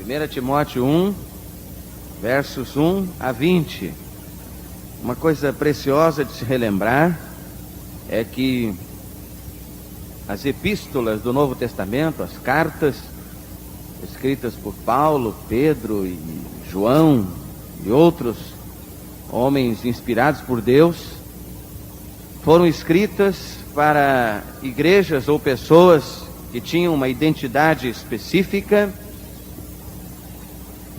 1 Timóteo 1, versos 1 a 20. Uma coisa preciosa de se relembrar é que as epístolas do Novo Testamento, as cartas escritas por Paulo, Pedro e João e outros homens inspirados por Deus, foram escritas para igrejas ou pessoas que tinham uma identidade específica,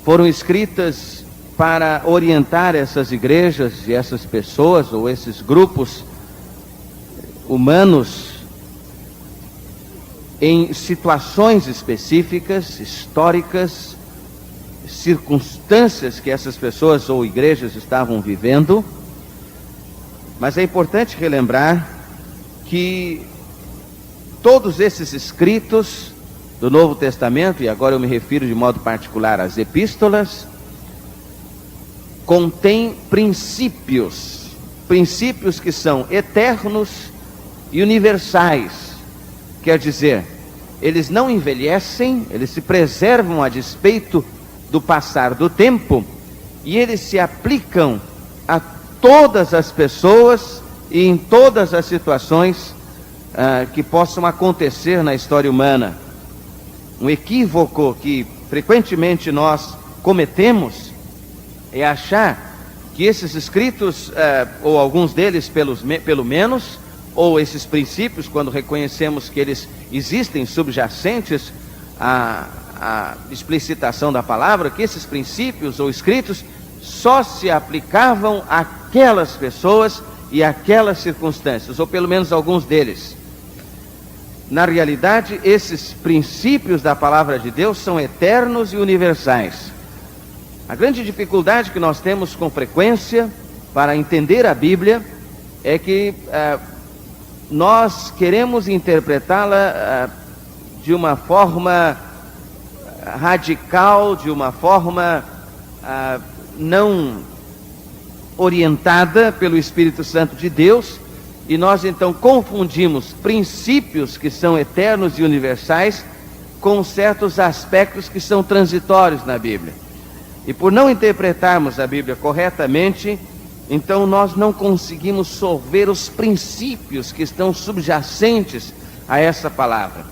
foram escritas para orientar essas igrejas e essas pessoas ou esses grupos humanos em situações específicas, históricas, circunstâncias que essas pessoas ou igrejas estavam vivendo. Mas é importante relembrar que todos esses escritos do Novo Testamento, e agora eu me refiro de modo particular às epístolas, contêm princípios que são eternos e universais. Quer dizer, eles não envelhecem, eles se preservam a despeito do passar do tempo, e eles se aplicam a todas as pessoas e em todas as situações que possam acontecer na história humana. Um equívoco que frequentemente nós cometemos é achar que esses escritos, ou alguns deles pelo menos, ou esses princípios, quando reconhecemos que eles existem subjacentes à explicitação da palavra, que esses princípios ou escritos só se aplicavam àquelas pessoas e àquelas circunstâncias, ou pelo menos alguns deles. Na realidade, esses princípios da palavra de Deus são eternos e universais. A grande dificuldade que nós temos com frequência para entender a Bíblia é que nós queremos interpretá-la de uma forma radical, de uma forma não orientada pelo Espírito Santo de Deus, e nós então confundimos princípios que são eternos e universais com certos aspectos que são transitórios na Bíblia. E por não interpretarmos a Bíblia corretamente, então nós não conseguimos solver os princípios que estão subjacentes a essa palavra.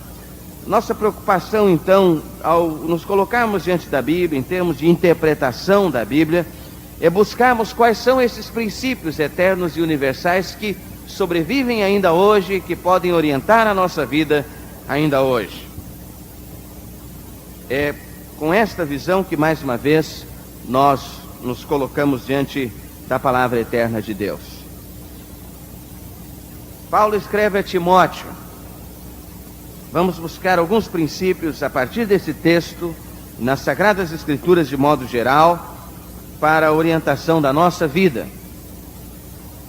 Nossa preocupação então, ao nos colocarmos diante da Bíblia, em termos de interpretação da Bíblia, é buscarmos quais são esses princípios eternos e universais que sobrevivem ainda hoje, que podem orientar a nossa vida ainda hoje. É com esta visão que mais uma vez nós nos colocamos diante da palavra eterna de Deus. Paulo escreve a Timóteo. Vamos buscar alguns princípios a partir desse texto, nas Sagradas Escrituras de modo geral, para a orientação da nossa vida.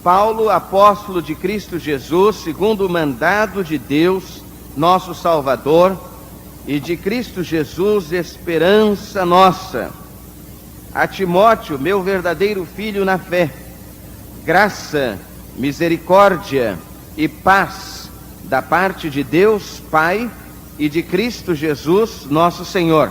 Paulo, apóstolo de Cristo Jesus, segundo o mandado de Deus, nosso Salvador, e de Cristo Jesus, esperança nossa. A Timóteo, meu verdadeiro filho na fé, graça, misericórdia e paz da parte de Deus Pai e de Cristo Jesus, nosso Senhor.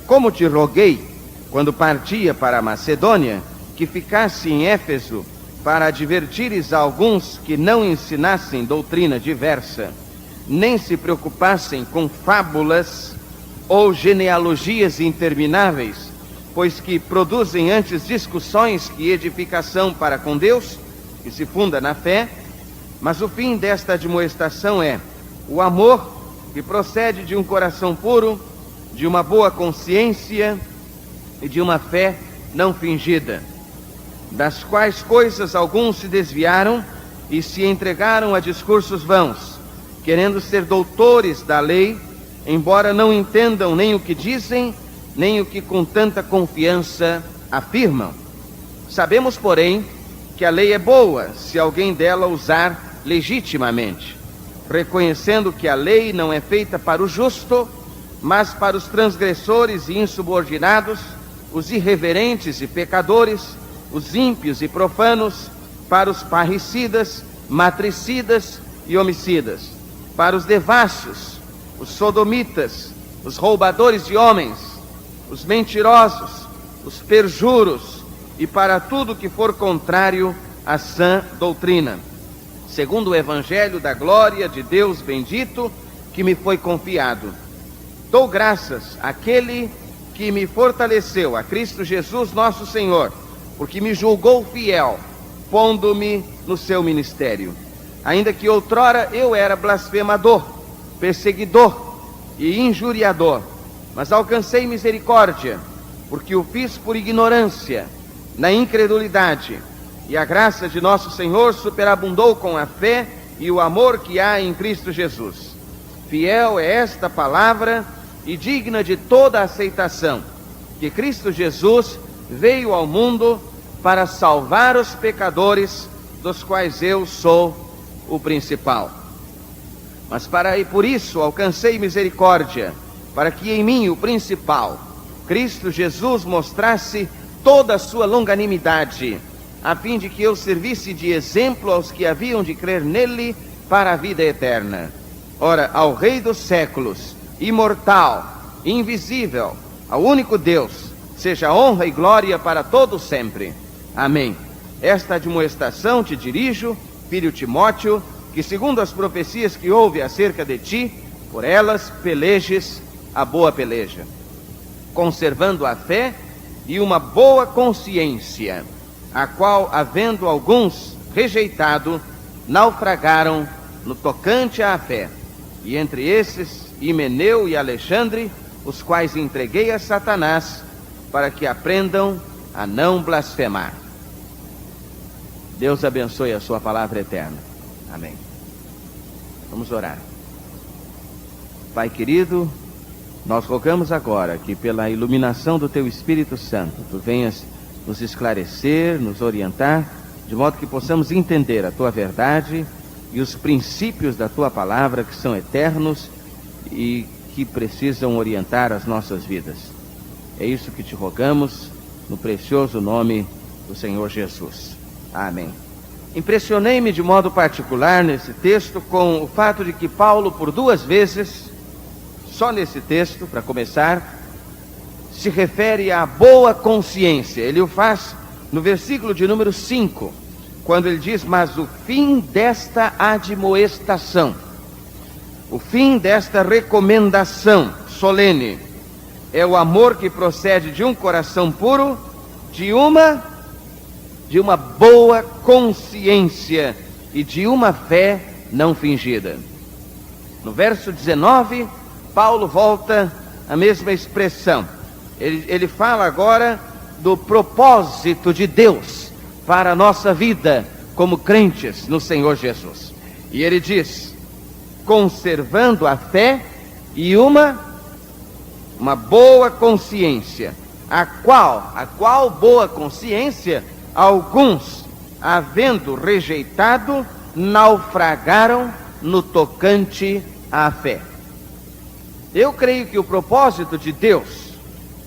Como te roguei, quando partia para a Macedônia, que ficasse em Éfeso, para advertires a alguns que não ensinassem doutrina diversa, nem se preocupassem com fábulas ou genealogias intermináveis, pois que produzem antes discussões que edificação para com Deus, que se funda na fé. Mas o fim desta admoestação é o amor que procede de um coração puro, de uma boa consciência e de uma fé não fingida, das quais coisas alguns se desviaram e se entregaram a discursos vãos, querendo ser doutores da lei, embora não entendam nem o que dizem, nem o que com tanta confiança afirmam. Sabemos, porém, que a lei é boa, se alguém dela usar legitimamente, reconhecendo que a lei não é feita para o justo, mas para os transgressores e insubordinados, os irreverentes e pecadores, os ímpios e profanos, para os parricidas, matricidas e homicidas, para os devassos, os sodomitas, os roubadores de homens, os mentirosos, os perjuros e para tudo que for contrário à sã doutrina, segundo o evangelho da glória de Deus bendito que me foi confiado. Dou graças àquele que me fortaleceu, a Cristo Jesus nosso Senhor, porque me julgou fiel, pondo-me no seu ministério. Ainda que outrora eu era blasfemador, perseguidor e injuriador, mas alcancei misericórdia, porque o fiz por ignorância, na incredulidade, e a graça de nosso Senhor superabundou com a fé e o amor que há em Cristo Jesus. Fiel é esta palavra e digna de toda aceitação, que Cristo Jesus veio ao mundo para salvar os pecadores, dos quais eu sou o principal. Mas por isso alcancei misericórdia, para que em mim, o principal, Cristo Jesus, mostrasse toda a sua longanimidade, a fim de que eu servisse de exemplo aos que haviam de crer nele para a vida eterna. Ora, ao Rei dos séculos, imortal, invisível, ao único Deus, seja honra e glória para todos sempre. Amém. Esta admoestação te dirijo, filho Timóteo, que segundo as profecias que houve acerca de ti, por elas pelejes a boa peleja, conservando a fé e uma boa consciência, a qual, havendo alguns rejeitado, naufragaram no tocante à fé, e entre esses Himeneu e Alexandre, os quais entreguei a Satanás, para que aprendam a não blasfemar. Deus abençoe a sua palavra eterna. Amém. Vamos orar. Pai querido, nós rogamos agora que pela iluminação do Teu Espírito Santo, Tu venhas nos esclarecer, nos orientar, de modo que possamos entender a Tua verdade e os princípios da Tua palavra, que são eternos e que precisam orientar as nossas vidas. É isso que te rogamos, no precioso nome do Senhor Jesus. Amém. Impressionei-me de modo particular nesse texto com o fato de que Paulo, por 2 vezes, só nesse texto, para começar, se refere à boa consciência. Ele o faz no versículo de número 5, quando ele diz: mas o fim desta admoestação, o fim desta recomendação solene, é o amor que procede de um coração puro, de uma boa consciência e de uma fé não fingida. No verso 19, Paulo volta à mesma expressão. Ele fala agora do propósito de Deus para a nossa vida como crentes no Senhor Jesus. E ele diz: conservando a fé e uma boa consciência, a qual boa consciência alguns, havendo rejeitado, naufragaram no tocante à fé. Eu creio que o propósito de Deus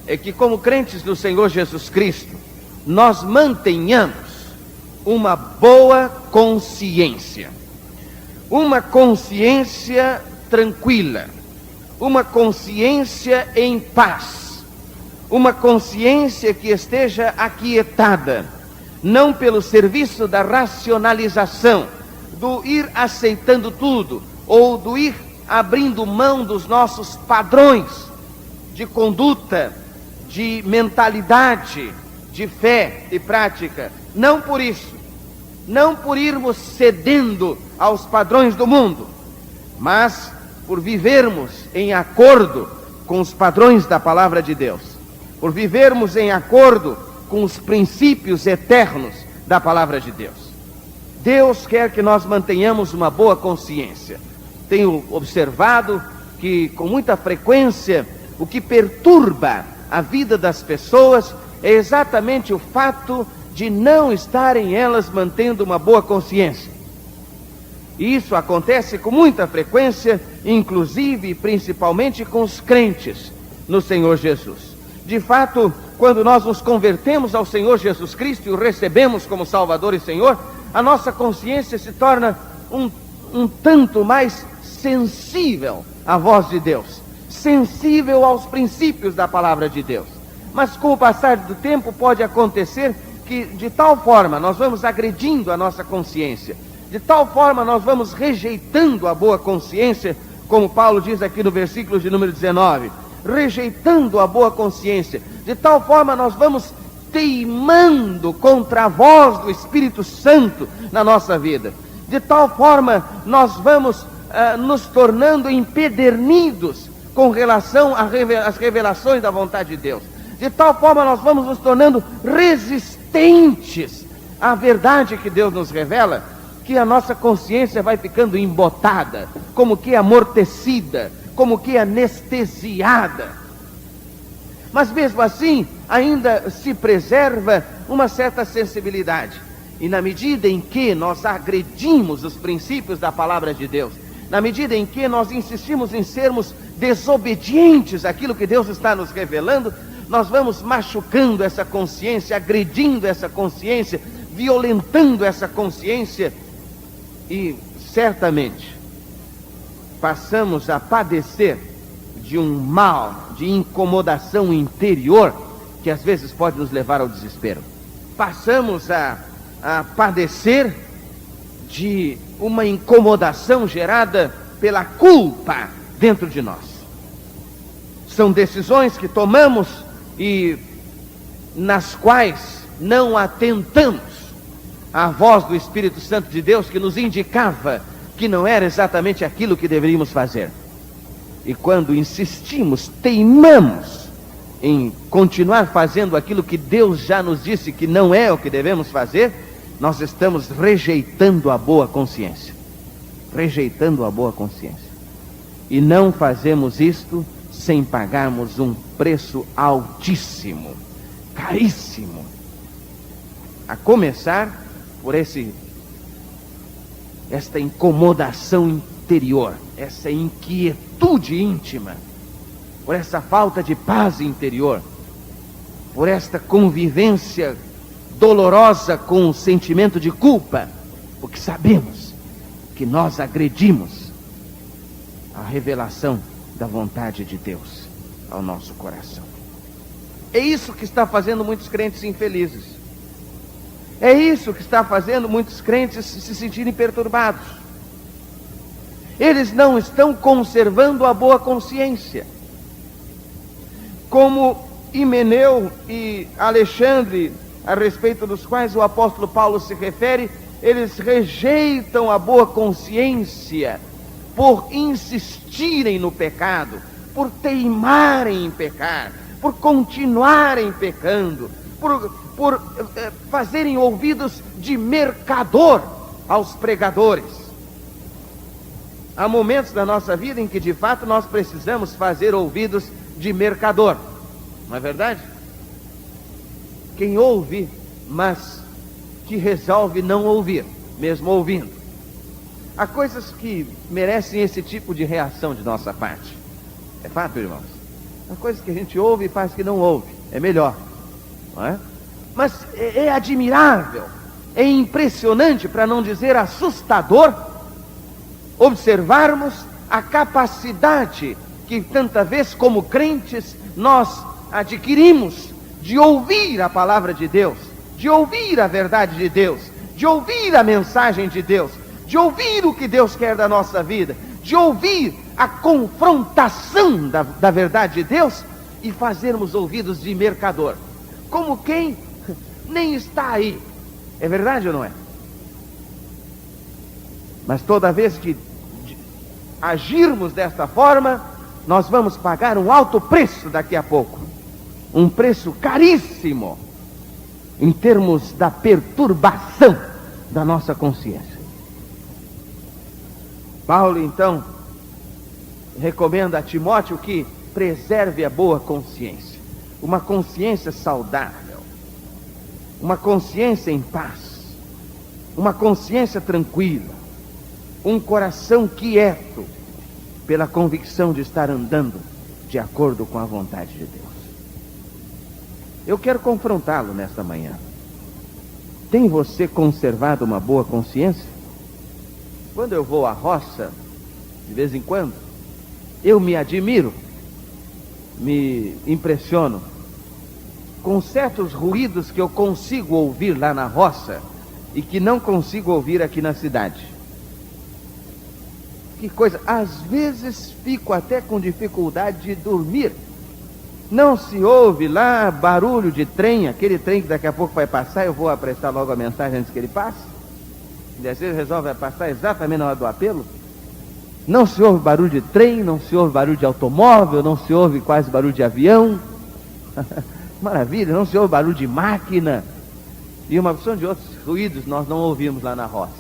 é que, como crentes do Senhor Jesus Cristo, nós mantenhamos uma boa consciência, uma consciência tranquila, uma consciência em paz, uma consciência que esteja aquietada, não pelo serviço da racionalização, do ir aceitando tudo, ou do ir abrindo mão dos nossos padrões de conduta, de mentalidade, de fé e prática. Não por isso, não por irmos cedendo aos padrões do mundo, mas por vivermos em acordo com os padrões da palavra de Deus, por vivermos em acordo com os princípios eternos da palavra de Deus. Deus quer que nós mantenhamos uma boa consciência. Tenho observado que com muita frequência o que perturba a vida das pessoas é exatamente o fato de não estarem elas mantendo uma boa consciência. E isso acontece com muita frequência, inclusive e principalmente com os crentes no Senhor Jesus. De fato, quando nós nos convertemos ao Senhor Jesus Cristo e o recebemos como Salvador e Senhor, a nossa consciência se torna um tanto mais sensível à voz de Deus, sensível aos princípios da palavra de Deus. Mas com o passar do tempo pode acontecer que de tal forma nós vamos agredindo a nossa consciência, de tal forma nós vamos rejeitando a boa consciência, como Paulo diz aqui no versículo de número 19, rejeitando a boa consciência, de tal forma nós vamos teimando contra a voz do Espírito Santo na nossa vida, de tal forma nós vamos nos tornando empedernidos com relação às revelações da vontade de Deus, de tal forma nós vamos nos tornando resistentes à verdade que Deus nos revela, que a nossa consciência vai ficando embotada, como que amortecida, como que anestesiada. Mas mesmo assim, ainda se preserva uma certa sensibilidade. E na medida em que nós agredimos os princípios da palavra de Deus, na medida em que nós insistimos em sermos desobedientes àquilo que Deus está nos revelando, nós vamos machucando essa consciência, agredindo essa consciência, violentando essa consciência, e certamente passamos a padecer de um mal, de incomodação interior, que às vezes pode nos levar ao desespero. Passamos a padecer de uma incomodação gerada pela culpa dentro de nós. São decisões que tomamos e nas quais não atentamos à voz do Espírito Santo de Deus, que nos indicava que não era exatamente aquilo que deveríamos fazer. E quando insistimos, teimamos em continuar fazendo aquilo que Deus já nos disse que não é o que devemos fazer, nós estamos rejeitando a boa consciência. Rejeitando a boa consciência. E não fazemos isto sem pagarmos um preço altíssimo, caríssimo. A começar por esta incomodação interior, essa inquietude íntima, por essa falta de paz interior, por esta convivência dolorosa com o sentimento de culpa, porque sabemos que nós agredimos a revelação da vontade de Deus ao nosso coração. É isso que está fazendo muitos crentes infelizes. É isso que está fazendo muitos crentes se sentirem perturbados. Eles não estão conservando a boa consciência. Como Himeneu e Alexandre, a respeito dos quais o apóstolo Paulo se refere, eles rejeitam a boa consciência por insistirem no pecado, por teimarem em pecar, por continuarem pecando, por fazerem ouvidos de mercador aos pregadores. Há momentos da nossa vida em que de fato nós precisamos fazer ouvidos de mercador, não é verdade? Quem ouve, mas que resolve não ouvir, mesmo ouvindo. Há coisas que merecem esse tipo de reação de nossa parte. É fato, irmãos? Há coisas que a gente ouve e faz que não ouve. É melhor, não é? Mas é admirável, é impressionante, para não dizer assustador, observarmos a capacidade que tanta vez como crentes nós adquirimos de ouvir a palavra de Deus, de ouvir a verdade de Deus, de ouvir a mensagem de Deus, de ouvir o que Deus quer da nossa vida, de ouvir a confrontação da verdade de Deus e fazermos ouvidos de mercador, como quem nem está aí. É verdade ou não é? Mas toda vez que agirmos desta forma, nós vamos pagar um alto preço daqui a pouco, um preço caríssimo em termos da perturbação da nossa consciência. Paulo então recomenda a Timóteo que preserve a boa consciência, uma consciência saudável, uma consciência em paz, uma consciência tranquila, um coração quieto, pela convicção de estar andando de acordo com a vontade de Deus. Eu quero confrontá-lo nesta manhã. Tem você conservado uma boa consciência? Quando eu vou à roça, de vez em quando, eu me admiro me impressiono com certos ruídos que eu consigo ouvir lá na roça e que não consigo ouvir aqui na cidade. Que coisa, às vezes fico até com dificuldade de dormir. Não se ouve lá barulho de trem, aquele trem que daqui a pouco vai passar, eu vou aprestar logo a mensagem antes que ele passe. E às vezes resolve passar exatamente na hora do apelo. Não se ouve barulho de trem, não se ouve barulho de automóvel, não se ouve quase barulho de avião. Maravilha, não se ouve barulho de máquina. E uma opção de outros ruídos nós não ouvimos lá na roça.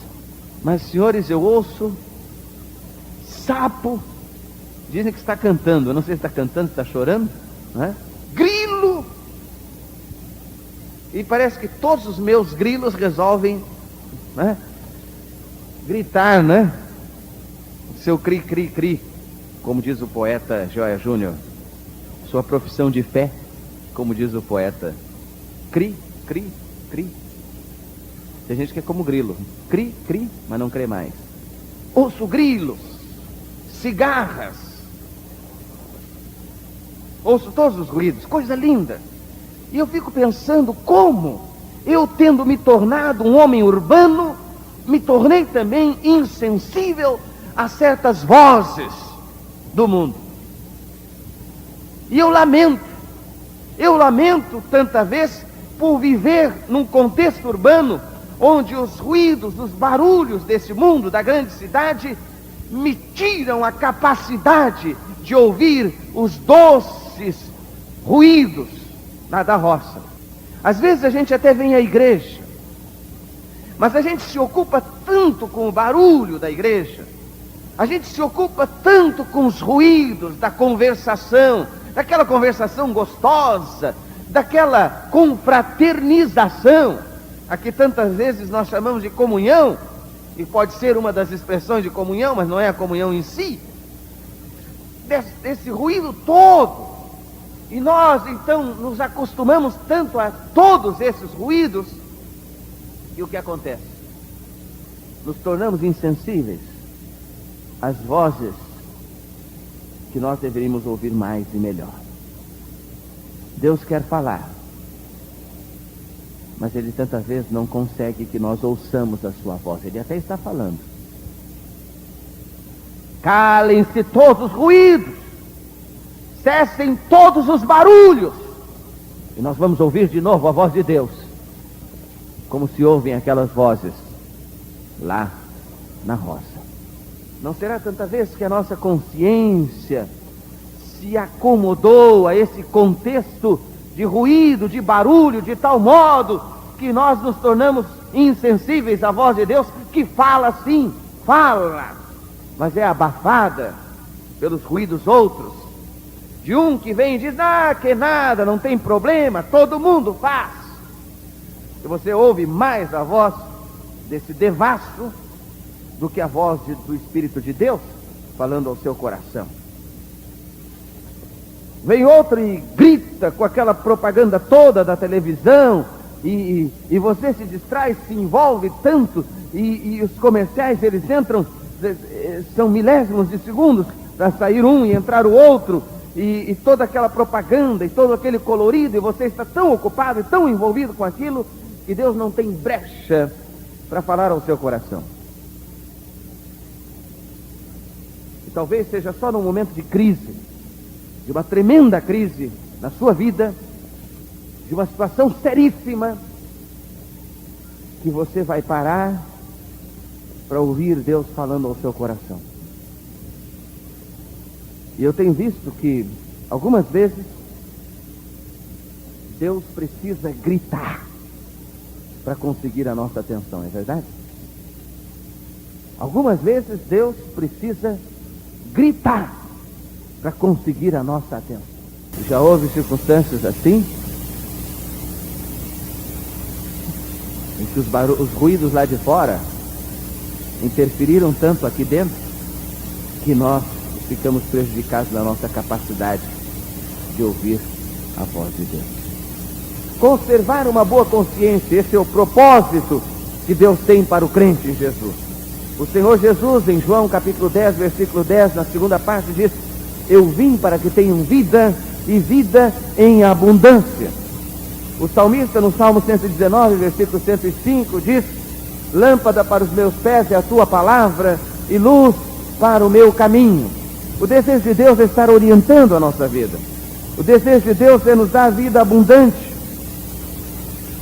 Mas, senhores, eu ouço sapo. Dizem que está cantando, eu não sei se está cantando, se está chorando, não é? Grilo. E parece que todos os meus grilos resolvem, né, gritar, né? Seu cri, cri, cri, como diz o poeta Joia Júnior. Sua profissão de fé, como diz o poeta. Cri, cri, cri. Tem gente que é como grilo. Cri, cri, mas não crê mais. Ouço grilos, cigarras. Ouço todos os ruídos, coisa linda. E eu fico pensando como eu, tendo me tornado um homem urbano, me tornei também insensível a certas vozes do mundo. E eu lamento tanta vez por viver num contexto urbano onde os ruídos, os barulhos desse mundo, da grande cidade, me tiram a capacidade de ouvir os doces ruídos lá da roça. Às vezes a gente até vem à igreja, mas a gente se ocupa tanto com o barulho da igreja, a gente se ocupa tanto com os ruídos da conversação, daquela conversação gostosa, daquela confraternização, a que tantas vezes nós chamamos de comunhão, e pode ser uma das expressões de comunhão, mas não é a comunhão em si, desse ruído todo. E nós então nos acostumamos tanto a todos esses ruídos, e o que acontece? Nos tornamos insensíveis às vozes que nós deveríamos ouvir mais e melhor. Deus quer falar, mas Ele tantas vezes não consegue que nós ouçamos a sua voz. Ele até está falando. Calem-se todos os ruídos, cessem todos os barulhos, e nós vamos ouvir de novo a voz de Deus, como se ouvem aquelas vozes lá na roça. Não será tanta vez que a nossa consciência se acomodou a esse contexto de ruído, de barulho, de tal modo que nós nos tornamos insensíveis à voz de Deus, que fala sim, fala, mas é abafada pelos ruídos outros, de um que vem e diz, que nada, não tem problema, todo mundo faz. E você ouve mais a voz desse devasso do que a voz do Espírito de Deus falando ao seu coração. Vem outro e grita com aquela propaganda toda da televisão, e você se distrai, se envolve tanto, e os comerciais, eles entram, são milésimos de segundos para sair um e entrar o outro, e toda aquela propaganda e todo aquele colorido, e você está tão ocupado e tão envolvido com aquilo que Deus não tem brecha para falar ao seu coração. E talvez seja só num momento de crise, de uma tremenda crise na sua vida, de uma situação seríssima, que você vai parar para ouvir Deus falando ao seu coração. E eu tenho visto que algumas vezes Deus precisa gritar para conseguir a nossa atenção, é verdade? Algumas vezes Deus precisa gritar para conseguir a nossa atenção. Já houve circunstâncias assim, em que os ruídos lá de fora interferiram tanto aqui dentro, que nós ficamos prejudicados na nossa capacidade de ouvir a voz de Deus. Conservar uma boa consciência, esse é o propósito que Deus tem para o crente em Jesus. O Senhor Jesus, em João capítulo 10, versículo 10, na segunda parte, diz: eu vim para que tenham vida e vida em abundância. O salmista, no Salmo 119, versículo 105, diz: lâmpada para os meus pés é a tua palavra e luz para o meu caminho. O desejo de Deus é estar orientando a nossa vida. O desejo de Deus é nos dar vida abundante.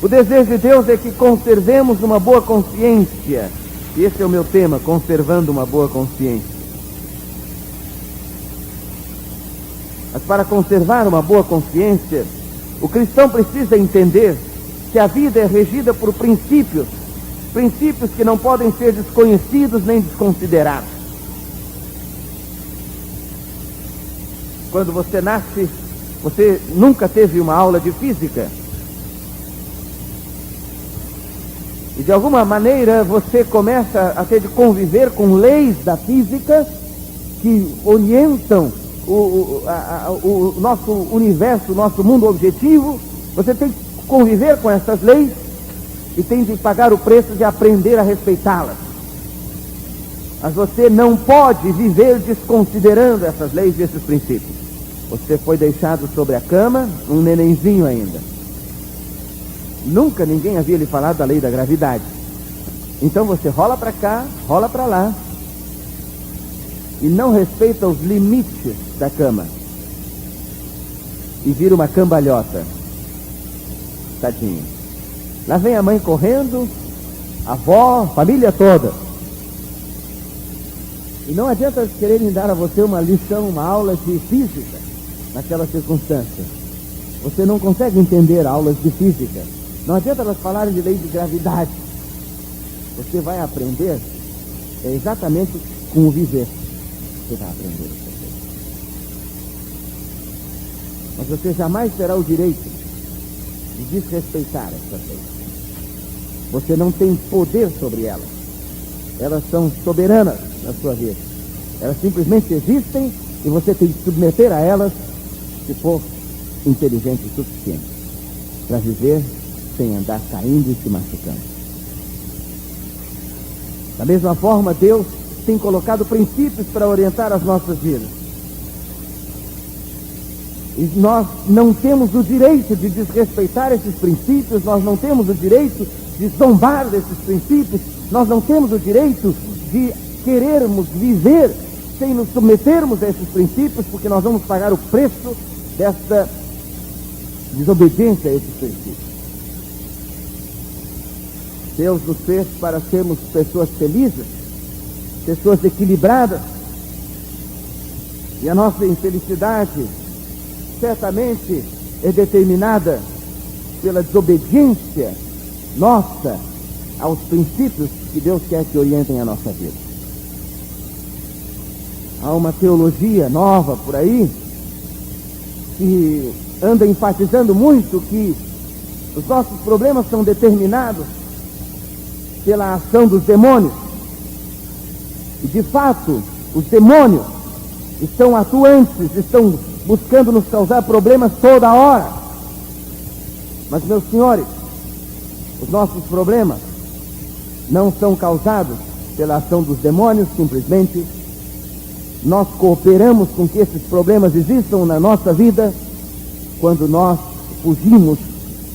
O desejo de Deus é que conservemos uma boa consciência. E esse é o meu tema, conservando uma boa consciência. Mas para conservar uma boa consciência, o cristão precisa entender que a vida é regida por princípios que não podem ser desconhecidos nem desconsiderados. Quando você nasce, você nunca teve uma aula de física. E de alguma maneira você começa a ter de conviver com leis da física que orientam o nosso universo, o nosso mundo objetivo. Você tem que conviver com essas leis e tem de pagar o preço de aprender a respeitá-las. Mas você não pode viver desconsiderando essas leis e esses princípios. Você foi deixado sobre a cama, um nenenzinho ainda. Nunca ninguém havia lhe falado da lei da gravidade. Então você rola para cá, rola para lá, e não respeita os limites da cama. E vira uma cambalhota. Tadinho. Lá vem a mãe correndo, a avó, família toda. E não adianta quererem dar a você uma lição, uma aula de física naquela circunstância. Você não consegue entender aulas de física. Não adianta elas falarem de lei de gravidade. Você vai aprender exatamente com o viver. Você vai aprender essa coisa. Mas você jamais terá o direito de desrespeitar essas leis. Você não tem poder sobre elas. Elas são soberanas na sua vida. Elas simplesmente existem e você tem que submeter a elas se for inteligente o suficiente para viver sem andar caindo e se machucando. Da mesma forma, Deus tem colocado princípios para orientar as nossas vidas. E nós não temos o direito de desrespeitar esses princípios, nós não temos o direito de zombar desses princípios, nós não temos o direito de querermos viver sem nos submetermos a esses princípios, porque nós vamos pagar o preço dessa desobediência a esses princípios. Deus nos fez para sermos pessoas felizes, pessoas equilibradas, e a nossa infelicidade certamente é determinada pela desobediência nossa aos princípios que Deus quer que orientem a nossa vida. Há uma teologia nova por aí que anda enfatizando muito que os nossos problemas são determinados pela ação dos demônios. E de fato, os demônios estão atuantes, estão buscando nos causar problemas toda hora. Mas, meus senhores, os nossos problemas não são causados pela ação dos demônios, simplesmente nós cooperamos com que esses problemas existam na nossa vida quando nós fugimos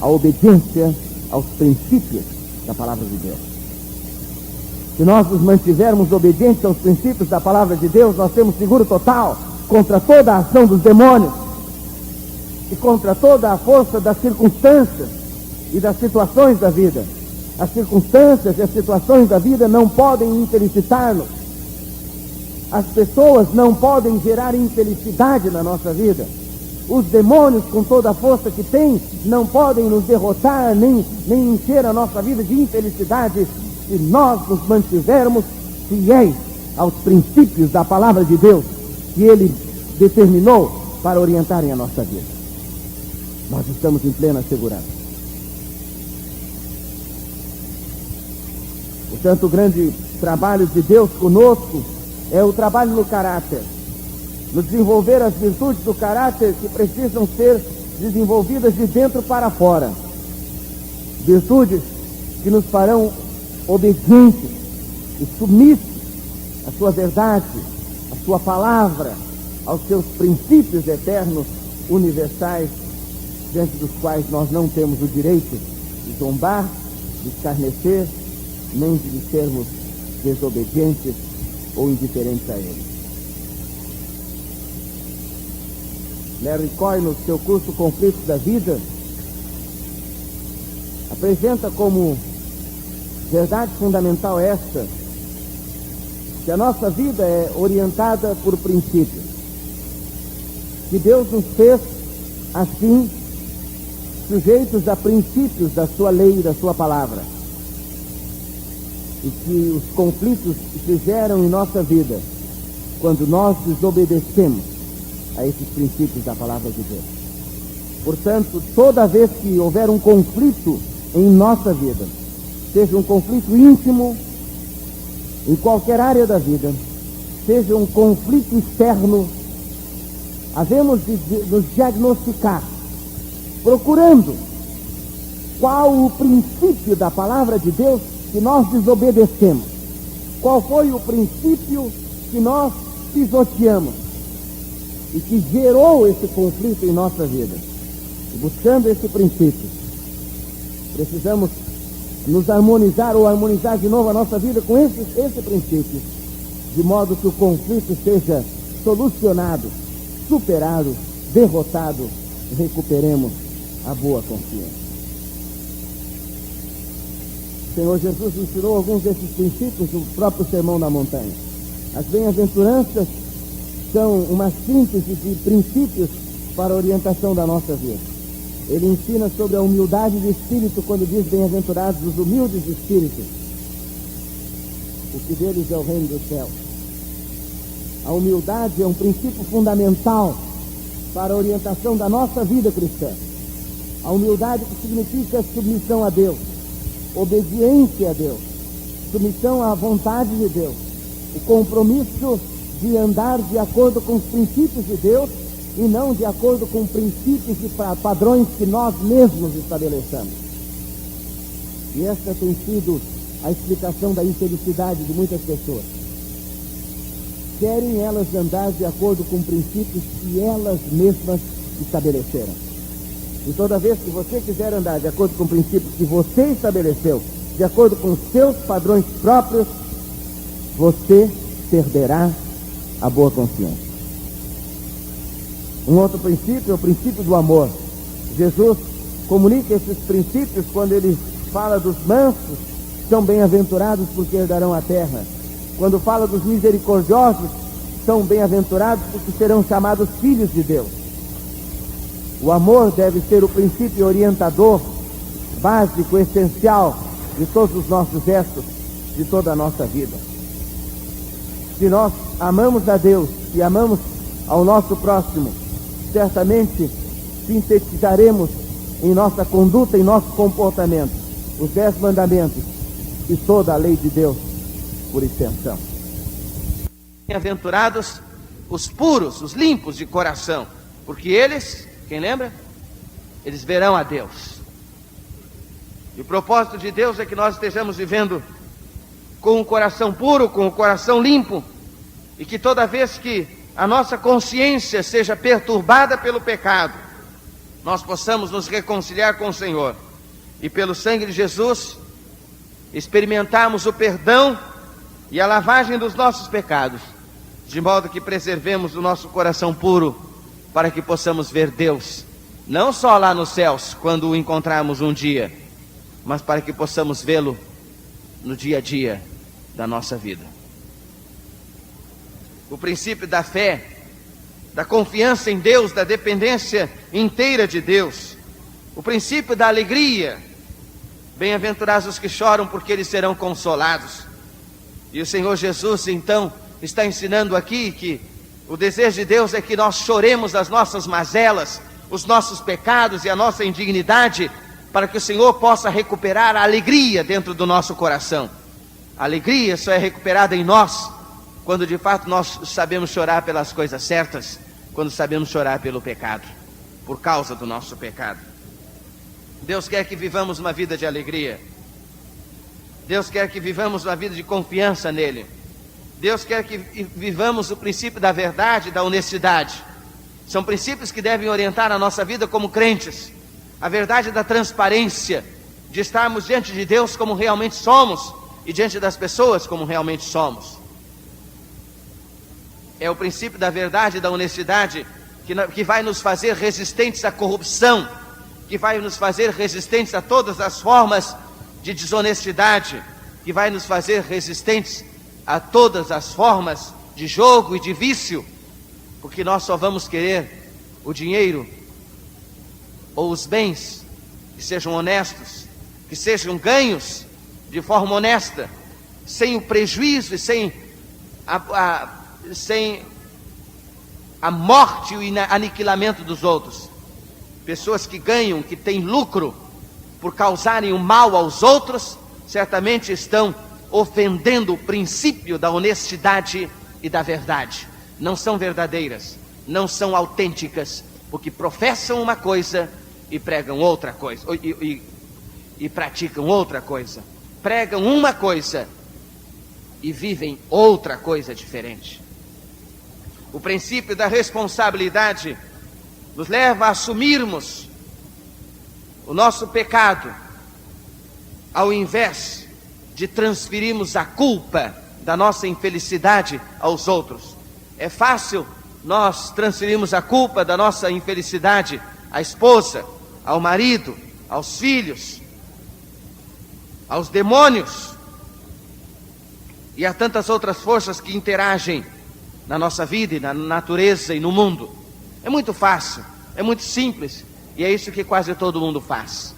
à obediência aos princípios da palavra de Deus. Se nós nos mantivermos obedientes aos princípios da palavra de Deus, nós temos seguro total contra toda a ação dos demônios e contra toda a força das circunstâncias e das situações da vida. As circunstâncias e as situações da vida não podem infelicitar-nos. As pessoas não podem gerar infelicidade na nossa vida. Os demônios, com toda a força que têm, não podem nos derrotar, nem encher a nossa vida de infelicidade, se nós nos mantivermos fiéis aos princípios da palavra de Deus que Ele determinou para orientarem a nossa vida. Nós estamos em plena segurança. Portanto, o grande trabalho de Deus conosco é o trabalho no caráter, no desenvolver as virtudes do caráter que precisam ser desenvolvidas de dentro para fora. Virtudes que nos farão obedientes e submissos à sua verdade, à sua palavra, aos seus princípios eternos universais, diante dos quais nós não temos o direito de zombar, de escarnecer, nem de sermos desobedientes ou indiferentes a eles. Larry Coy, no seu curso Conflitos da Vida, apresenta como verdade fundamental esta, que a nossa vida é orientada por princípios, que Deus nos fez assim, sujeitos a princípios da sua lei e da sua palavra, e que os conflitos se geram em nossa vida quando nós desobedecemos a esses princípios da palavra de Deus. Portanto, toda vez que houver um conflito em nossa vida, seja um conflito íntimo em qualquer área da vida, seja um conflito externo, havemos de nos diagnosticar, procurando qual o princípio da palavra de Deus que nós desobedecemos, qual foi o princípio que nós pisoteamos e que gerou esse conflito em nossa vida. E buscando esse princípio, precisamos nos harmonizar ou harmonizar de novo a nossa vida com esse princípio, de modo que o conflito seja solucionado, superado, derrotado, e recuperemos a boa confiança. O Senhor Jesus ensinou alguns desses princípios no próprio Sermão da Montanha. As bem-aventuranças são uma síntese de princípios para a orientação da nossa vida. Ele ensina sobre a humildade de espírito quando diz: bem-aventurados os humildes de espírito, porque deles é o reino dos céus. A humildade é um princípio fundamental para a orientação da nossa vida cristã. A humildade que significa submissão a Deus, obediência a Deus, submissão à vontade de Deus, o compromisso de andar de acordo com os princípios de Deus e não de acordo com princípios e padrões que nós mesmos estabelecemos. E esta tem sido a explicação da infelicidade de muitas pessoas. Querem elas andar de acordo com princípios que elas mesmas estabeleceram. E toda vez que você quiser andar de acordo com princípios que você estabeleceu, de acordo com os seus padrões próprios, você perderá a boa confiança. Um outro princípio é o princípio do amor. Jesus comunica esses princípios quando ele fala dos mansos, são bem-aventurados porque herdarão a terra. Quando fala dos misericordiosos, são bem-aventurados porque serão chamados filhos de Deus. O amor deve ser o princípio orientador, básico, essencial de todos os nossos gestos, de toda a nossa vida. Se nós amamos a Deus e amamos ao nosso próximo, certamente sintetizaremos em nossa conduta, em nosso comportamento, os 10 mandamentos e toda a lei de Deus por extensão. Bem-aventurados os puros, os limpos de coração, porque eles, quem lembra? Eles verão a Deus. E o propósito de Deus é que nós estejamos vivendo com o coração puro, com o coração limpo, e que toda vez que a nossa consciência seja perturbada pelo pecado, nós possamos nos reconciliar com o Senhor e pelo sangue de Jesus experimentarmos o perdão e a lavagem dos nossos pecados, de modo que preservemos o nosso coração puro, para que possamos ver Deus, não só lá nos céus, quando o encontrarmos um dia, mas para que possamos vê-lo no dia a dia da nossa vida. O princípio da fé, da confiança em Deus, da dependência inteira de Deus. O princípio da alegria. Bem-aventurados os que choram, porque eles serão consolados. E o Senhor Jesus, então, está ensinando aqui que o desejo de Deus é que nós choremos as nossas mazelas, os nossos pecados e a nossa indignidade, para que o Senhor possa recuperar a alegria dentro do nosso coração. A alegria só é recuperada em nós quando de fato nós sabemos chorar pelas coisas certas, quando sabemos chorar pelo pecado, por causa do nosso pecado. Deus quer que vivamos uma vida de alegria. Deus quer que vivamos uma vida de confiança nele. Deus quer que vivamos o princípio da verdade e da honestidade. São princípios que devem orientar a nossa vida como crentes. A verdade da transparência, de estarmos diante de Deus como realmente somos e diante das pessoas como realmente somos. É o princípio da verdade e da honestidade que vai nos fazer resistentes à corrupção, que vai nos fazer resistentes a todas as formas de desonestidade, que vai nos fazer resistentes a todas as formas de jogo e de vício, porque nós só vamos querer o dinheiro ou os bens que sejam honestos, que sejam ganhos de forma honesta, sem o prejuízo e sem a morte e o aniquilamento dos outros. Pessoas que ganham, que têm lucro por causarem o mal aos outros, certamente estão ofendendo o princípio da honestidade e da verdade. Não são verdadeiras, não são autênticas, porque professam uma coisa e pregam outra coisa, e praticam outra coisa. Pregam uma coisa e vivem outra coisa diferente. O princípio da responsabilidade nos leva a assumirmos o nosso pecado, ao invés de transferirmos a culpa da nossa infelicidade aos outros. É fácil nós transferirmos a culpa da nossa infelicidade à esposa, ao marido, aos filhos, aos demônios e a tantas outras forças que interagem na nossa vida e na natureza e no mundo. É muito fácil, é muito simples, e é isso que quase todo mundo faz.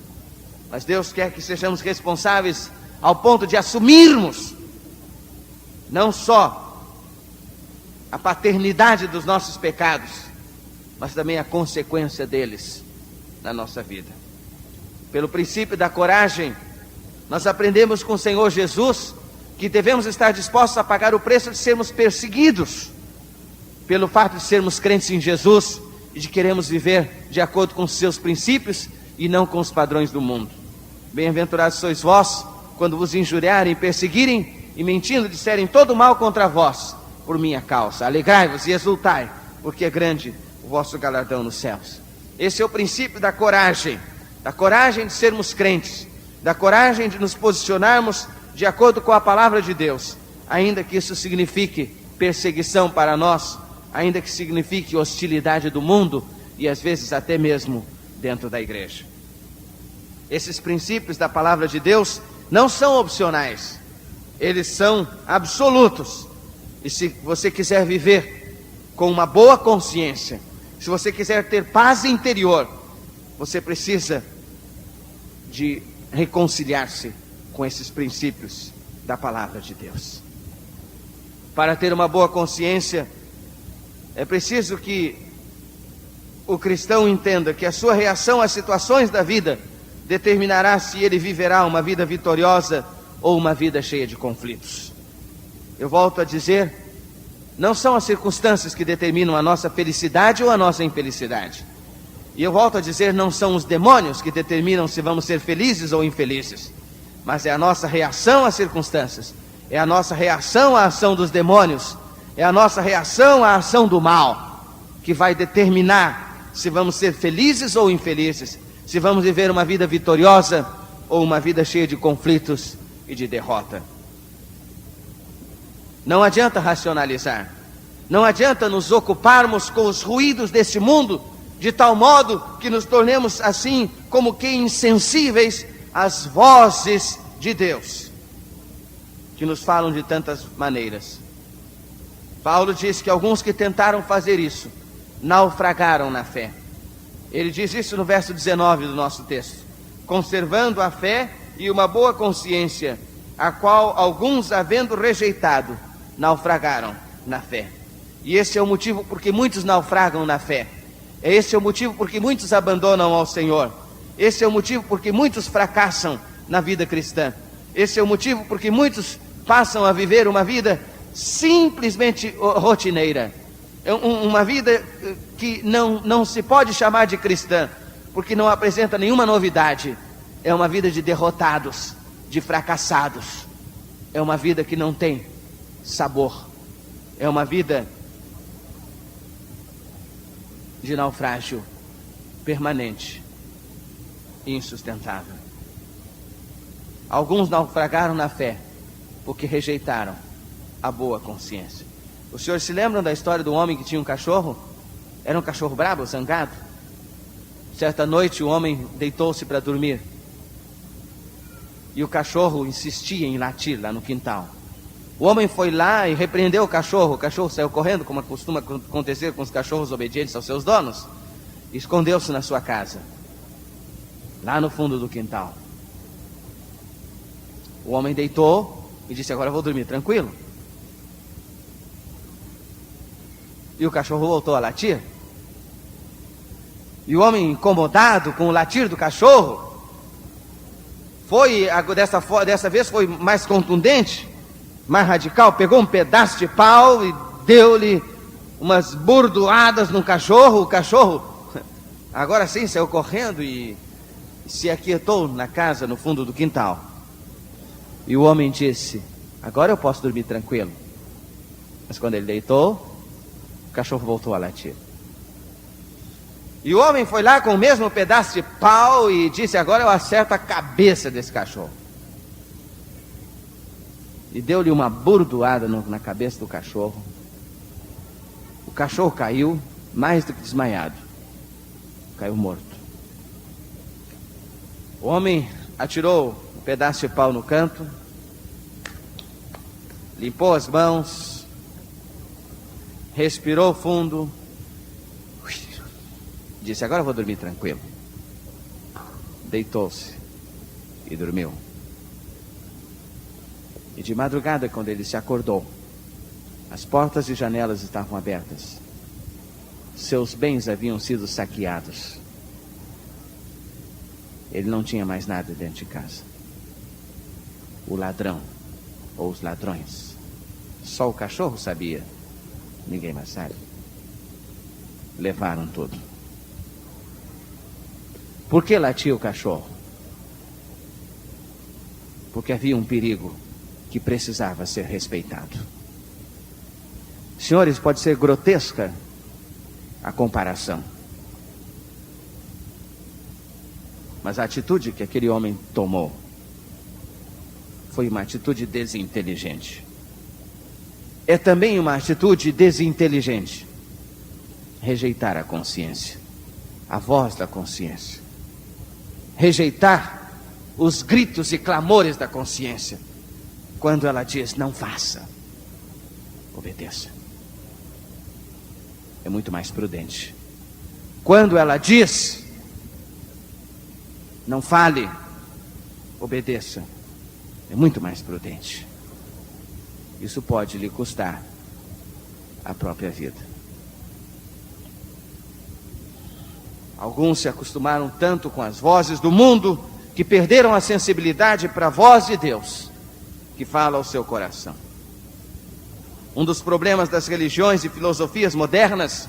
Mas Deus quer que sejamos responsáveis ao ponto de assumirmos não só a paternidade dos nossos pecados, mas também a consequência deles na nossa vida. Pelo princípio da coragem, nós aprendemos com o Senhor Jesus que devemos estar dispostos a pagar o preço de sermos perseguidos pelo fato de sermos crentes em Jesus e de queremos viver de acordo com os seus princípios e não com os padrões do mundo. Bem-aventurados sois vós, quando vos injuriarem, perseguirem e mentindo disserem todo mal contra vós, por minha causa. Alegrai-vos e exultai, porque é grande o vosso galardão nos céus. Esse é o princípio da coragem de sermos crentes, da coragem de nos posicionarmos de acordo com a palavra de Deus, ainda que isso signifique perseguição para nós, ainda que signifique hostilidade do mundo e às vezes até mesmo dentro da igreja. Esses princípios da palavra de Deus não são opcionais, eles são absolutos. E se você quiser viver com uma boa consciência, se você quiser ter paz interior, você precisa de reconciliar-se com esses princípios da palavra de Deus. Para ter uma boa consciência, é preciso que o cristão entenda que a sua reação às situações da vida determinará se ele viverá uma vida vitoriosa ou uma vida cheia de conflitos. Eu volto a dizer, não são as circunstâncias que determinam a nossa felicidade ou a nossa infelicidade. E eu volto a dizer, não são os demônios que determinam se vamos ser felizes ou infelizes, mas é a nossa reação às circunstâncias, é a nossa reação à ação dos demônios, é a nossa reação à ação do mal, que vai determinar se vamos ser felizes ou infelizes, se vamos viver uma vida vitoriosa ou uma vida cheia de conflitos e de derrota. Não adianta racionalizar, não adianta nos ocuparmos com os ruídos deste mundo, de tal modo que nos tornemos assim como que insensíveis às vozes de Deus, que nos falam de tantas maneiras. Paulo diz que alguns que tentaram fazer isso, naufragaram na fé. Ele diz isso no verso 19 do nosso texto: conservando a fé e uma boa consciência, a qual alguns, havendo rejeitado, naufragaram na fé. E esse é o motivo porque muitos naufragam na fé. Esse é o motivo porque muitos abandonam ao Senhor. Esse é o motivo porque muitos fracassam na vida cristã. Esse é o motivo porque muitos passam a viver uma vida simplesmente rotineira. Uma vida que não se pode chamar de cristã, porque não apresenta nenhuma novidade. É uma vida de derrotados, de fracassados. É uma vida que não tem sabor. É uma vida de naufrágio permanente e insustentável. Alguns naufragaram na fé porque rejeitaram a boa consciência. Os senhores se lembram da história do homem que tinha um cachorro? Era um cachorro brabo, zangado. Certa noite o homem deitou-se para dormir e o cachorro insistia em latir lá no quintal. O homem foi lá e repreendeu o cachorro saiu correndo, como costuma acontecer com os cachorros obedientes aos seus donos, e escondeu-se na sua casa, lá no fundo do quintal. O homem deitou e disse: agora eu vou dormir tranquilo. E o cachorro voltou a latir. E o homem, incomodado com o latir do cachorro, dessa vez foi mais contundente, mais radical. Pegou um pedaço de pau e deu-lhe umas burdoadas no cachorro. O cachorro, agora sim, saiu correndo e se aquietou na casa, no fundo do quintal. E o homem disse: agora eu posso dormir tranquilo. Mas quando ele deitou, o cachorro voltou a latir. E o homem foi lá com o mesmo pedaço de pau e disse: agora eu acerto a cabeça desse cachorro. E deu-lhe uma burdoada na cabeça do cachorro. O cachorro caiu mais do que desmaiado. Caiu morto. O homem atirou um pedaço de pau no canto, limpou as mãos, respirou fundo, disse: agora eu vou dormir tranquilo. Deitou-se e dormiu. E de madrugada, quando ele se acordou, as portas e janelas estavam abertas. Seus bens haviam sido saqueados. Ele não tinha mais nada dentro de casa. O ladrão, ou os ladrões, só o cachorro sabia, ninguém mais sabe, levaram tudo. Por que latia o cachorro? Porque havia um perigo que precisava ser respeitado. Senhores, pode ser grotesca a comparação, mas a atitude que aquele homem tomou foi uma atitude desinteligente. É também uma atitude desinteligente rejeitar a consciência, a voz da consciência, rejeitar os gritos e clamores da consciência. Quando ela diz: não faça, obedeça. É muito mais prudente. Quando ela diz: não fale, obedeça, é muito mais prudente. Isso pode lhe custar a própria vida. Alguns se acostumaram tanto com as vozes do mundo que perderam a sensibilidade para a voz de Deus, que fala ao seu coração. Um dos problemas das religiões e filosofias modernas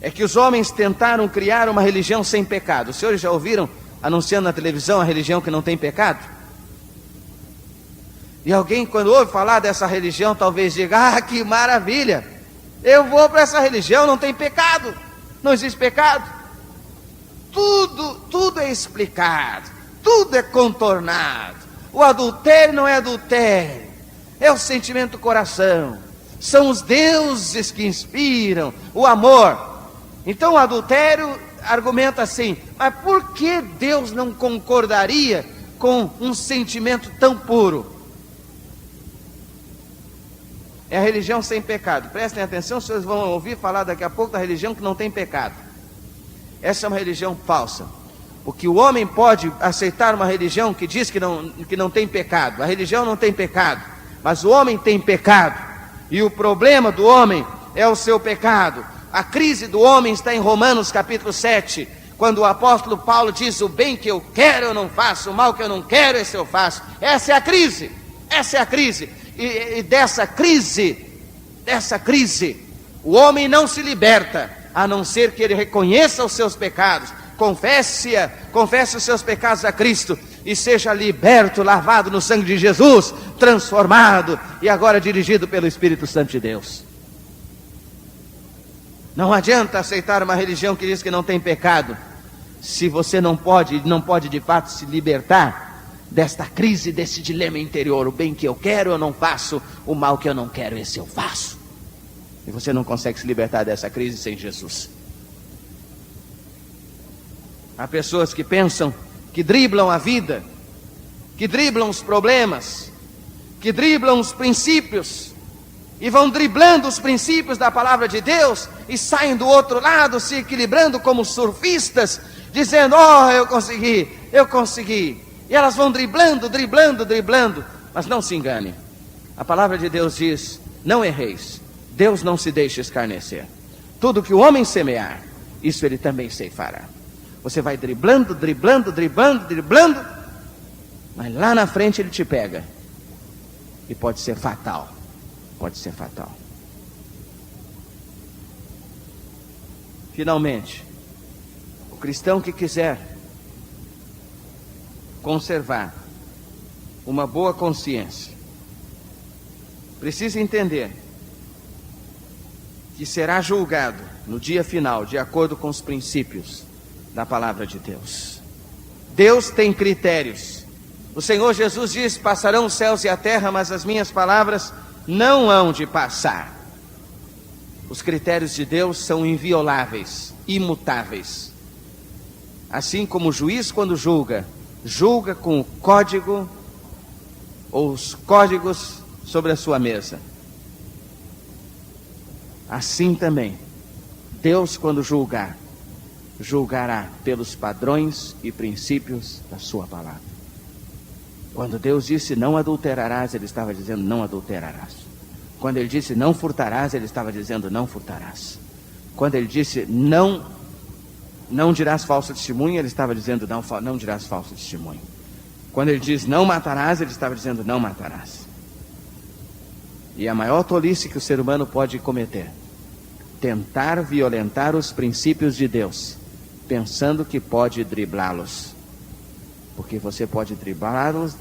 é que os homens tentaram criar uma religião sem pecado. Os senhores já ouviram anunciando na televisão a religião que não tem pecado? E alguém, quando ouve falar dessa religião, talvez diga: ah, que maravilha, eu vou para essa religião, não tem pecado, não existe pecado. Tudo é explicado, tudo é contornado. O adultério não é adultério, é o sentimento do coração, são os deuses que inspiram o amor. Então o adultério argumenta assim: mas por que Deus não concordaria com um sentimento tão puro? É a religião sem pecado. Prestem atenção, vocês vão ouvir falar daqui a pouco da religião que não tem pecado. Essa é uma religião falsa. Porque o homem pode aceitar uma religião que diz que não tem pecado. A religião não tem pecado, mas o homem tem pecado. E o problema do homem é o seu pecado. A crise do homem está em Romanos capítulo 7, quando o apóstolo Paulo diz: o bem que eu quero eu não faço, o mal que eu não quero esse eu faço. Essa é a crise, essa é a crise. E dessa crise, o homem não se liberta, a não ser que ele reconheça os seus pecados, confesse os seus pecados a Cristo e seja liberto, lavado no sangue de Jesus, transformado e agora dirigido pelo Espírito Santo de Deus. Não adianta aceitar uma religião que diz que não tem pecado, se você não pode de fato se libertar desta crise, desse dilema interior. O bem que eu quero eu não faço, o mal que eu não quero esse eu faço. E você não consegue se libertar dessa crise sem Jesus. Há pessoas que pensam, que driblam a vida, que driblam os problemas, que driblam os princípios, e vão driblando os princípios da palavra de Deus, e saem do outro lado, se equilibrando como surfistas, dizendo, oh, eu consegui. E elas vão driblando, mas não se engane. A palavra de Deus diz, não erreis, Deus não se deixa escarnecer. Tudo que o homem semear, isso ele também ceifará. Você vai driblando, mas lá na frente ele te pega. E pode ser fatal. Finalmente, o cristão que quiser conservar uma boa consciência, precisa entender que será julgado no dia final, de acordo com os princípios da palavra de Deus. Deus tem critérios. O Senhor Jesus diz, passarão os céus e a terra, mas as minhas palavras não hão de passar. Os critérios de Deus são invioláveis, imutáveis. Assim como o juiz, quando julga com o código ou os códigos sobre a sua mesa. Assim também, Deus, quando julgará pelos padrões e princípios da sua palavra. Quando Deus disse não adulterarás, ele estava dizendo não adulterarás. Quando ele disse não furtarás, ele estava dizendo não furtarás. Quando ele disse não dirás falso testemunho, ele estava dizendo não dirás falso testemunho. Quando ele diz não matarás, ele estava dizendo não matarás. E a maior tolice que o ser humano pode cometer, tentar violentar os princípios de Deus, pensando que pode driblá-los. Porque você pode driblá-los.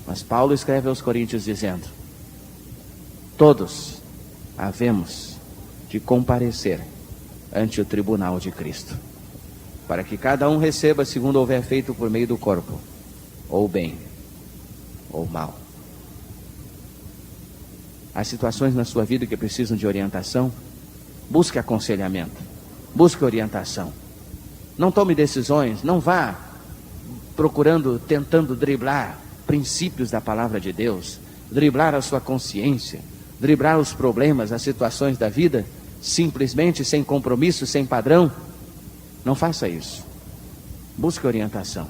Mas Paulo escreve aos Coríntios dizendo, todos havemos de comparecer ante o tribunal de Cristo, para que cada um receba segundo houver feito por meio do corpo, ou bem, ou mal. Há situações na sua vida que precisam de orientação. Busque aconselhamento, busque orientação. Não tome decisões, não vá tentando driblar princípios da palavra de Deus, driblar a sua consciência, driblar os problemas, as situações da vida, simplesmente sem compromisso, sem padrão. Não faça isso. Busque orientação.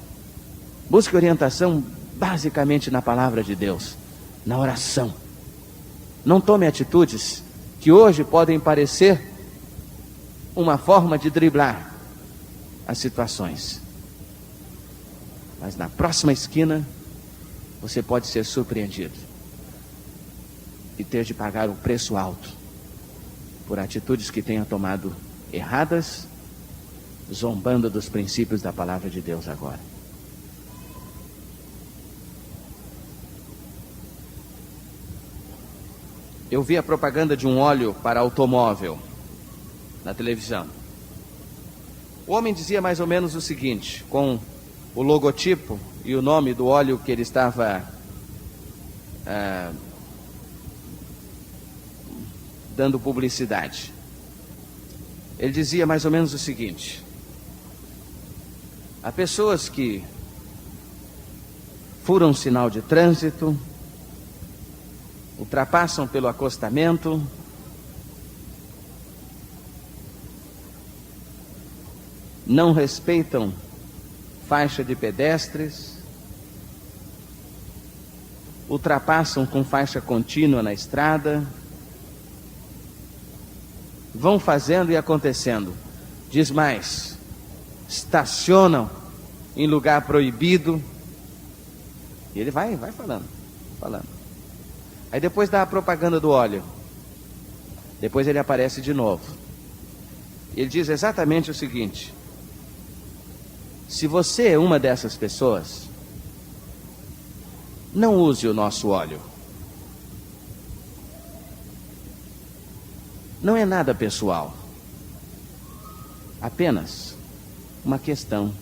Busque orientação basicamente na palavra de Deus, na oração. Não tome atitudes que hoje podem parecer uma forma de driblar as situações, mas na próxima esquina você pode ser surpreendido e ter de pagar um preço alto por atitudes que tenha tomado erradas, zombando dos princípios da palavra de Deus agora. Eu vi a propaganda de um óleo para automóvel na televisão. O homem dizia mais ou menos o seguinte, com o logotipo e o nome do óleo que ele estava dando publicidade. Ele dizia mais ou menos o seguinte: há pessoas que furam sinal de trânsito, ultrapassam pelo acostamento, não respeitam faixa de pedestres, ultrapassam com faixa contínua na estrada, vão fazendo e acontecendo. Diz mais, estacionam em lugar proibido. E ele vai falando. Aí depois dá a propaganda do óleo. Depois ele aparece de novo. Ele diz exatamente o seguinte: se você é uma dessas pessoas, não use o nosso óleo. não é nada pessoal. Apenas uma questão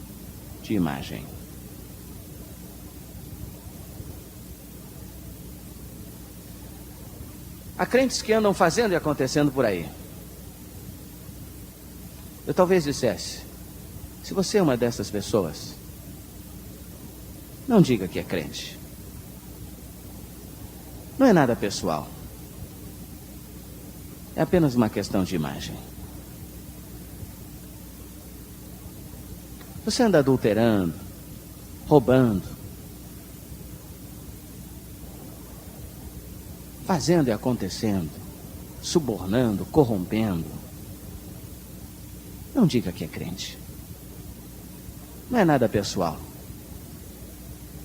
de imagem. Há crentes que andam fazendo e acontecendo por aí. Eu talvez dissesse, se você é uma dessas pessoas, não diga que é crente. Não é nada pessoal. É apenas uma questão de imagem. Você anda adulterando, roubando, fazendo e acontecendo, subornando, corrompendo. Não diga que é crente. Não é nada pessoal.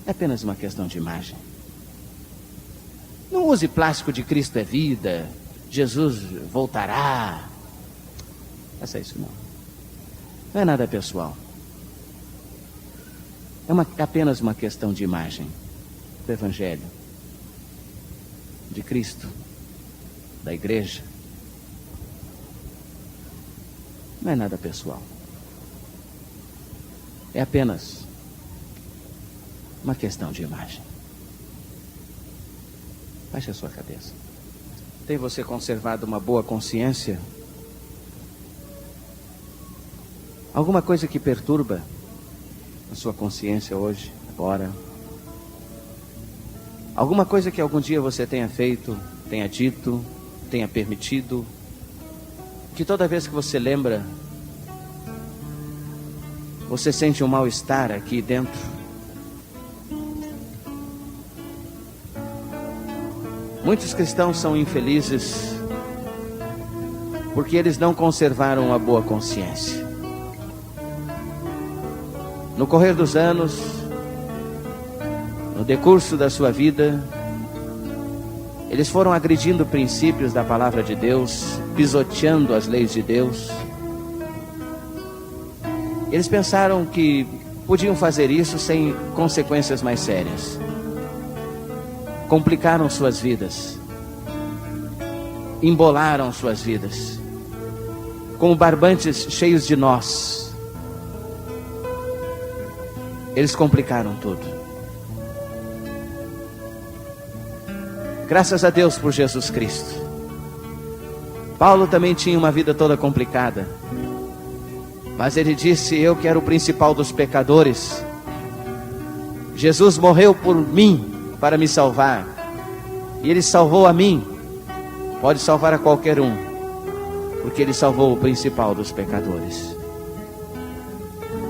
É apenas uma questão de imagem. Não use plástico de Cristo é vida, Jesus voltará. Faça isso não. Não é nada pessoal. É apenas uma questão de imagem do Evangelho, de Cristo, da igreja. Não é nada pessoal. É apenas uma questão de imagem. Baixe a sua cabeça. Tem você conservado uma boa consciência? Alguma coisa que perturba a sua consciência hoje, agora? Alguma coisa que algum dia você tenha feito, tenha dito, tenha permitido, que toda vez que você lembra, você sente um mal-estar aqui dentro? Muitos cristãos são infelizes porque eles não conservaram uma boa consciência. No correr dos anos, no decurso da sua vida, eles foram agredindo princípios da palavra de Deus, pisoteando as leis de Deus. Eles pensaram que podiam fazer isso sem consequências mais sérias. Complicaram suas vidas, embolaram suas vidas, como barbantes cheios de nós. Eles complicaram tudo. Graças a Deus por Jesus Cristo. Paulo também tinha uma vida toda complicada, mas ele disse: eu que era o principal dos pecadores, Jesus morreu por mim para me salvar, e Ele salvou a mim, pode salvar a qualquer um, porque Ele salvou o principal dos pecadores.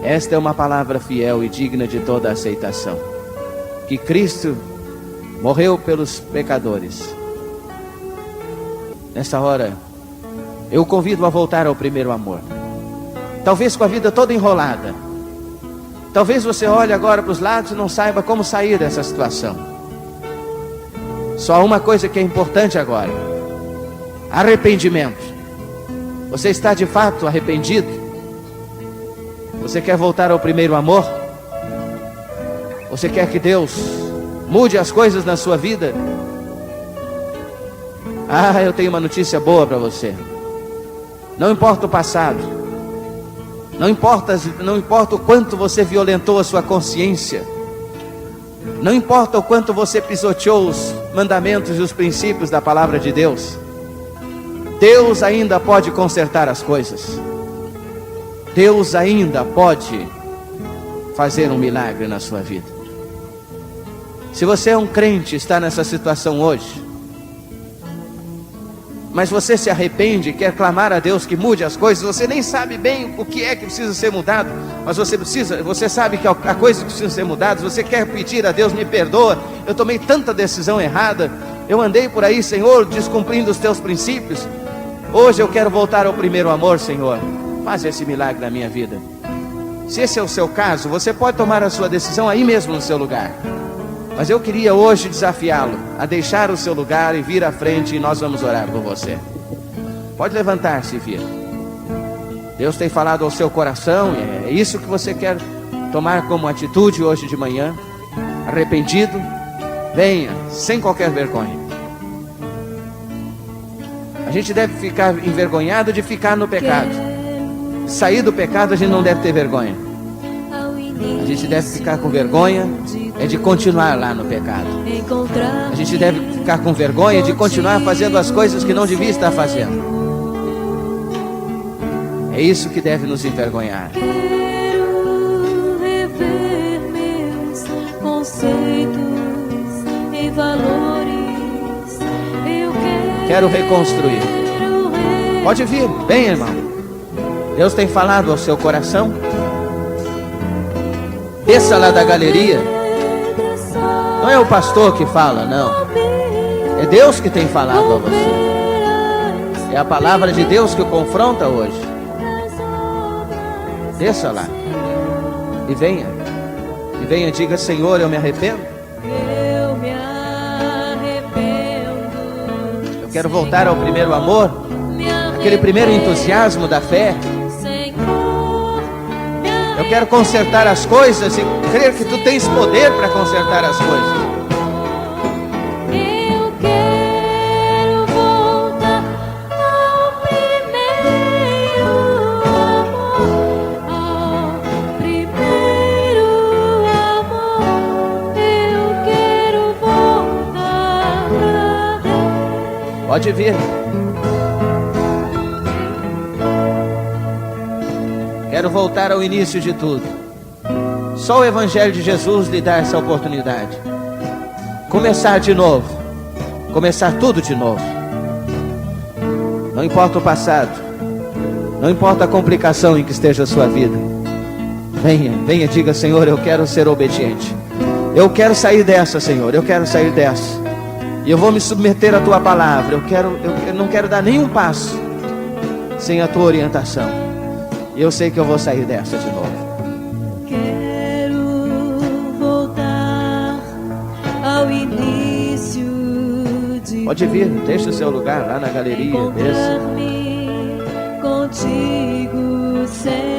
Esta é uma palavra fiel e digna de toda aceitação, que Cristo morreu pelos pecadores. Nessa hora, eu o convido a voltar ao primeiro amor. Talvez com a vida toda enrolada, talvez você olhe agora para os lados e não saiba como sair dessa situação. Só há uma coisa que é importante agora: arrependimento. Você está de fato arrependido? Você quer voltar ao primeiro amor? Você quer que Deus mude as coisas na sua vida? Eu tenho uma notícia boa para você. Não importa o passado, não importa o quanto você violentou a sua consciência, não importa o quanto você pisoteou os mandamentos e os princípios da palavra de Deus, Deus ainda pode consertar as coisas. Deus ainda pode fazer um milagre na sua vida. Se você é um crente e está nessa situação hoje, mas você se arrepende e quer clamar a Deus que mude as coisas, você nem sabe bem o que é que precisa ser mudado, mas você sabe que há coisas que precisam ser mudadas, você quer pedir a Deus: me perdoa, eu tomei tanta decisão errada, eu andei por aí, Senhor, descumprindo os teus princípios, hoje eu quero voltar ao primeiro amor, Senhor, faz esse milagre na minha vida. Se esse é o seu caso, você pode tomar a sua decisão aí mesmo no seu lugar, mas eu queria hoje desafiá-lo a deixar o seu lugar e vir à frente, e nós vamos orar por você. Pode levantar-se, filho. Deus tem falado ao seu coração, e é isso que você quer tomar como atitude hoje de manhã. Arrependido, venha sem qualquer vergonha. A gente deve ficar envergonhado de ficar no pecado. Sair do pecado a gente não deve ter vergonha. A gente deve ficar com vergonha de continuar lá no pecado. A gente deve ficar com vergonha de continuar fazendo as coisas que não devia estar fazendo. É isso que deve nos envergonhar. Quero rever meus conceitos e valores. Quero reconstruir. Pode vir, bem, irmão. Deus tem falado ao seu coração. Desça lá da galeria. Não é o pastor que fala, não. É Deus que tem falado a você. É a palavra de Deus que o confronta hoje. Desça lá. E venha. E venha e diga: Senhor, eu me arrependo. Eu me arrependo. Eu quero voltar ao primeiro amor. Aquele primeiro entusiasmo da fé. Eu quero consertar as coisas e crer que tu tens poder para consertar as coisas. Eu quero voltar ao primeiro amor, ao primeiro amor. Eu quero voltar pra Deus. Pode vir. Quero voltar ao início de tudo. Só o Evangelho de Jesus lhe dá essa oportunidade. Começar de novo. Começar tudo de novo. Não importa o passado. Não importa a complicação em que esteja a sua vida. Venha, venha, diga: Senhor, eu quero ser obediente. Eu quero sair dessa, Senhor. Eu quero sair dessa. E eu vou me submeter à tua palavra. Eu não quero dar nenhum passo sem a tua orientação. E eu sei que eu vou sair dessa de novo. Quero voltar ao início de Pode vir, deixa o seu lugar lá na galeria. Desça. encontrar-me contigo, Senhor.